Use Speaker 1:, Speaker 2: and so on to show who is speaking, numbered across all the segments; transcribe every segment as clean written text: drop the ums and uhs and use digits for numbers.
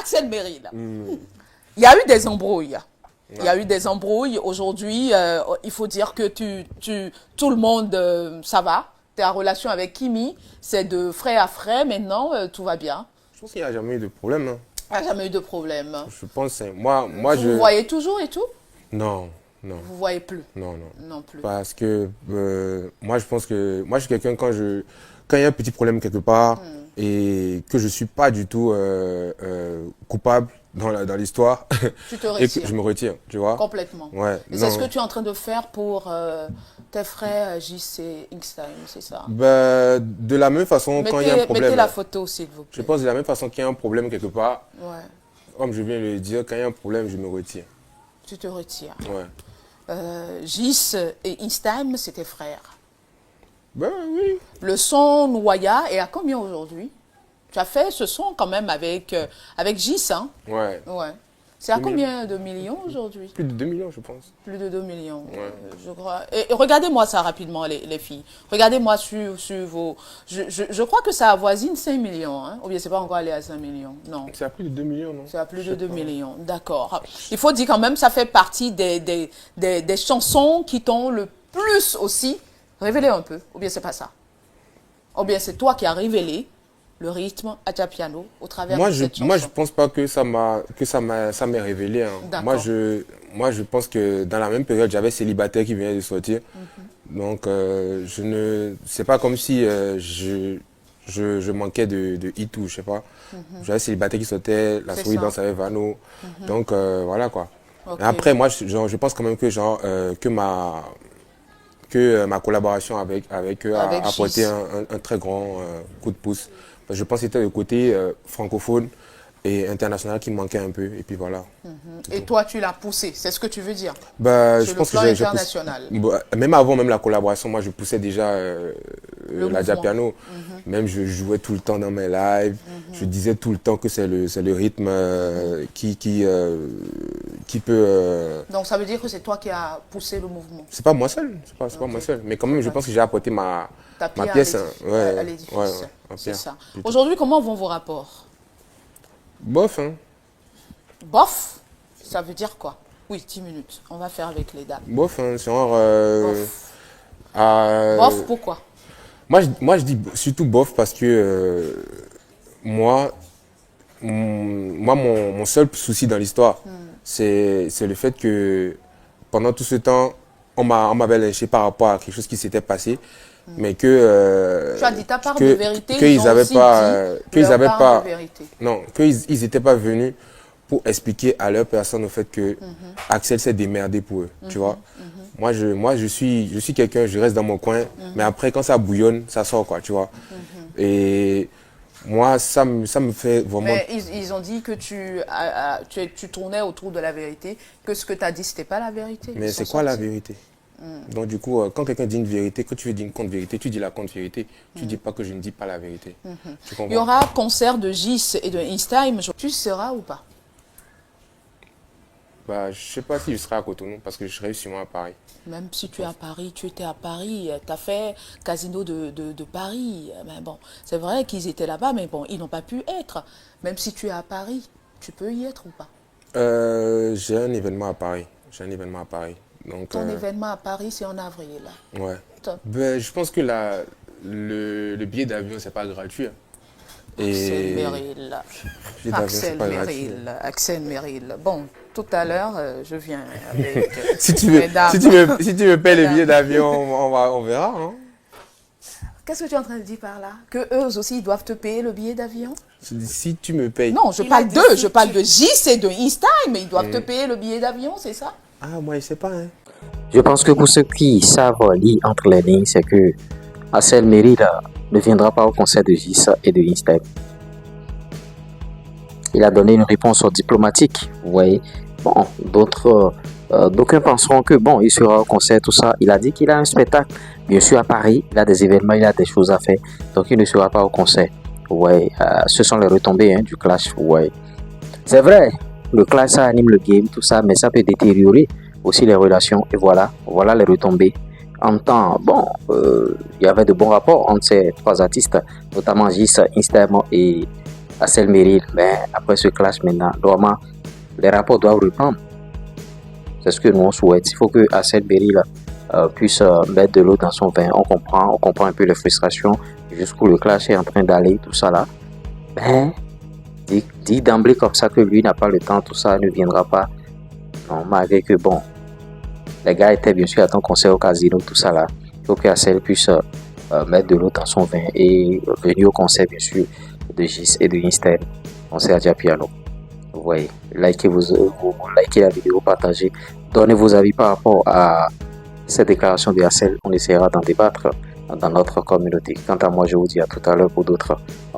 Speaker 1: Axel Meryl. Il y a eu des embrouilles. Il y a eu des embrouilles. Aujourd'hui, il faut dire que tout le monde, ça va. Tu es en relation avec Kimi. C'est de frère à frère. Maintenant, tout va bien.
Speaker 2: Je pense qu'il n'y a jamais eu de problème. Hein.
Speaker 1: Il n'y a jamais eu de problème.
Speaker 2: Je pense, moi
Speaker 1: vous voyez toujours et tout?
Speaker 2: Non, non.
Speaker 1: Vous voyez plus?
Speaker 2: Non, non.
Speaker 1: Non plus.
Speaker 2: Parce que moi, je pense que moi, je suis quelqu'un quand il y a un petit problème quelque part et que je suis pas du tout coupable dans l'histoire,
Speaker 1: tu te
Speaker 2: et
Speaker 1: retires.
Speaker 2: que je me retire, tu vois.
Speaker 1: Complètement.
Speaker 2: Ouais.
Speaker 1: Et c'est ce que tu es en train de faire pour tes frères JC Inkstime, c'est ça?
Speaker 2: Ben, de la même façon, quand il y a un problème.
Speaker 1: Mettez la photo, s'il vous plaît.
Speaker 2: Je pense de la même façon qu'il y a un problème quelque part.
Speaker 1: Ouais.
Speaker 2: Comme je viens de le dire, quand il y a un problème, je me retire.
Speaker 1: Tu te retires.
Speaker 2: Ouais.
Speaker 1: Gis et Inkstime, c'est tes frères.
Speaker 2: Ben oui.
Speaker 1: Le son Noya est à combien aujourd'hui? Tu as fait ce son quand même avec Gis, hein?
Speaker 2: Ouais.
Speaker 1: Ouais. C'est à combien de millions aujourd'hui?
Speaker 2: Plus de 2 millions, je pense.
Speaker 1: Plus de 2 millions,
Speaker 2: ouais.
Speaker 1: Je crois. Et regardez-moi ça rapidement, les filles. Regardez-moi sur vos... Je crois que ça avoisine 5 millions, hein? Ou bien c'est pas encore allé à 5 millions? Non.
Speaker 2: C'est à plus de 2 millions, non?
Speaker 1: C'est à plus de 2 millions, d'accord. Il faut dire quand même, ça fait partie des chansons qui t'ont le plus aussi révélé un peu. Ou bien c'est pas ça? Ou bien c'est toi qui as révélé le rythme Adjapiano au travers de cette chanson.
Speaker 2: Moi, je pense pas que ça m'est révélé. Hein. Moi, je pense que dans la même période, j'avais Célibataire qui venait de sortir. Donc, c'est pas comme si je manquais de hit ou je sais pas. J'avais Célibataire qui sortait, La souris danse avec Vano. Donc, voilà quoi. Okay. Après, moi, je pense quand même que ma collaboration avec eux a apporté un très grand coup de pouce. Je pense que c'était le côté francophone et international qui me manquait un peu. Et puis voilà.
Speaker 1: Et toi, tu l'as poussé, c'est ce que tu veux dire?
Speaker 2: Je pense que j'ai
Speaker 1: international.
Speaker 2: Même avant la collaboration, moi je poussais déjà l'Adjapiano. Même je jouais tout le temps dans mes lives. Je disais tout le temps que c'est le rythme qui peut...
Speaker 1: Donc ça veut dire que c'est toi qui as poussé le mouvement?
Speaker 2: C'est pas moi seul. C'est pas moi seul. Mais quand même, je pense que j'ai apporté ma pièce.
Speaker 1: À l'édifice.
Speaker 2: Ouais,
Speaker 1: c'est ça. Aujourd'hui, comment vont vos rapports?
Speaker 2: Bof, hein.
Speaker 1: Bof? Ça veut dire quoi? Oui, 10 minutes. On va faire avec les dames.
Speaker 2: Bof, hein. Genre...
Speaker 1: bof. Bof, pourquoi?
Speaker 2: Moi, je dis surtout bof parce que moi, mon seul souci dans l'histoire, c'est le fait que pendant tout ce temps, on m'avait lynché par rapport à quelque chose qui s'était passé. Mais que
Speaker 1: tu as dit ta part de vérité,
Speaker 2: qu'ils n'avaient pas non, qu'ils n'étaient pas venus pour expliquer à leur personne au fait que Axel s'est démerdé pour eux, tu vois. Moi je suis quelqu'un, je reste dans mon coin, mais après quand ça bouillonne, ça sort quoi, tu vois. Et moi ça me fait vraiment.
Speaker 1: Mais ils ont dit que tu tournais autour de la vérité, que ce que tu as dit c'était pas la vérité.
Speaker 2: Mais c'est quoi la vérité? Donc du coup, quand quelqu'un dit une vérité, quand tu veux dire une contre-vérité, tu dis la contre-vérité. Tu ne dis pas que je ne dis pas la vérité. Tu comprends?
Speaker 1: Il y aura concert de Gis et de Inkstime. Tu seras ou pas?
Speaker 2: Bah, je ne sais pas si je serai à Cotonou parce que je serai sûrement à Paris.
Speaker 1: Même si tu es à Paris, tu étais à Paris, tu as fait Casino de Paris. Mais bon, c'est vrai qu'ils étaient là-bas, mais bon, ils n'ont pas pu être. Même si tu es à Paris, tu peux y être ou pas?
Speaker 2: J'ai un événement à Paris. Donc,
Speaker 1: ton événement à Paris, c'est en avril.
Speaker 2: Ouais. Ben, je pense que le billet d'avion, c'est pas gratuit.
Speaker 1: Axel Meryl. Axel Meryl. Bon, tout à l'heure, je viens avec
Speaker 2: si tu me payes le billet d'avion, on verra. Hein.
Speaker 1: Qu'est-ce que tu es en train de dire par là? Que eux aussi, ils doivent te payer le billet d'avion?
Speaker 2: Si tu me payes.
Speaker 1: Non, je parle d'eux. Je parle de Gis et de Inkstime, mais ils doivent te payer le billet d'avion, c'est ça?
Speaker 2: Ah, moi, je sais pas. Hein.
Speaker 3: Je pense que pour ceux qui savent lire entre les lignes, c'est que Axel Meryl ne viendra pas au concert de Gis et de Inkstime. Il a donné une réponse diplomatique, vous voyez. Bon, d'aucuns penseront que bon, il sera au concert, tout ça. Il a dit qu'il a un spectacle, bien sûr à Paris, il a des événements, il a des choses à faire, donc il ne sera pas au concert. Ouais, ce sont les retombées du clash, ouais. C'est vrai, le clash ça anime le game, tout ça, mais ça peut détériorer aussi les relations, et voilà les retombées. En temps, bon, il y avait de bons rapports entre ces trois artistes, notamment Gis, Inkstime et Assel Meril, ben, après ce clash maintenant, normalement, les rapports doivent reprendre. C'est ce que nous on souhaite. Il faut que Assel Meril puisse mettre de l'eau dans son vin. On comprend un peu les frustrations, jusqu'où le clash est en train d'aller, tout ça là. Ben, dit d'emblée comme ça que lui n'a pas le temps, tout ça ne viendra pas. Non, malgré que bon, les gars étaient bien sûr à ton concert au casino, tout ça là. Il faut que Assel puisse mettre de l'eau dans son vin et venir au concert bien sûr de Gis et de Instead, concert à Japiano. Vous voyez, likez la vidéo, partagez, donnez vos avis par rapport à cette déclaration de Assel. On essaiera d'en débattre dans notre communauté. Quant à moi, je vous dis à tout à l'heure pour d'autres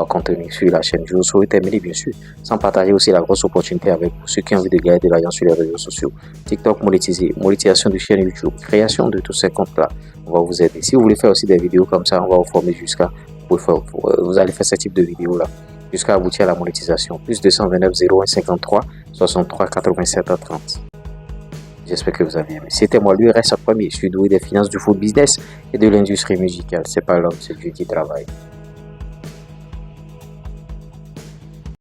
Speaker 3: contenus sur la chaîne. Je vous souhaite terminer bien sûr, sans partager aussi la grosse opportunité avec vous, ceux qui ont envie de gagner de l'argent sur les réseaux sociaux. TikTok monétisé, monétisation de chaîne YouTube, création de tous ces comptes-là. On va vous aider. Si vous voulez faire aussi des vidéos comme ça, on va vous former jusqu'à, vous allez faire ce type de vidéos là, jusqu'à aboutir à la monétisation. Plus 229 01 53 63 87 30. J'espère que vous avez aimé. C'était moi, l'URS premier. Je suis doué des finances, du food business et de l'industrie musicale. C'est pas l'homme, c'est Dieu qui travaille.